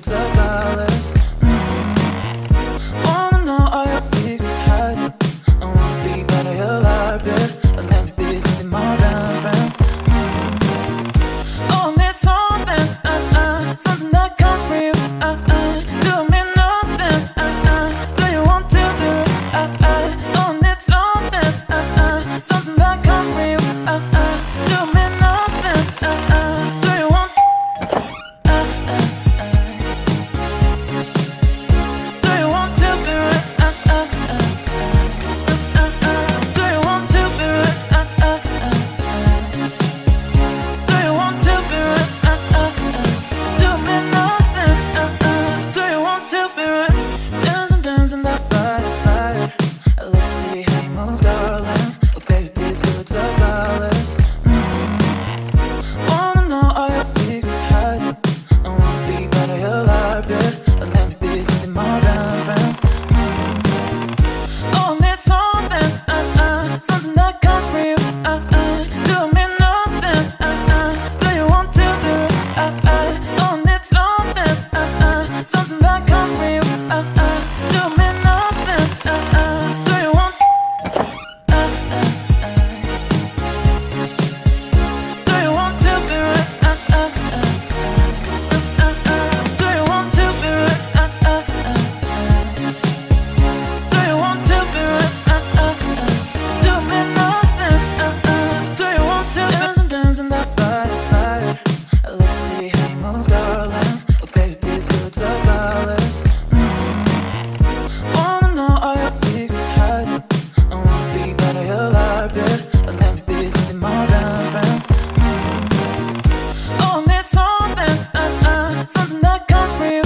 looks of flawless. Wanna know all your secrets hiding. I wanna be part of your life, yeah. Let me be something more than friends. Oh, need something, something that comes from you, do me nothing, do you want to be real, oh, need something, something that comes from you, do me nothing, do you want, do you want to be real, do you want to be real, do you want to be real, do me nothing, do you want to be real, dancing that fire, let's see how you move, darling, oh baby, these looks are flawless. Wanna know all your secrets hiding. I wanna be part of your life, yeah. Let me be something more than friends. Oh, need something, something that comes from you, do me nothing, do you want to be real, oh, need something, something that comes from you, do me nothing, do you want, do you want to be real, do you want to be real, do you want to be real, do me nothing, do you want to dancing that fire, let's see how you move, darling, oh baby, these looks are flawless. Wanna know all your secrets hiding. I wanna be part of your life, yeah. Let me be something more than friends. Oh, need something, something that comes from you,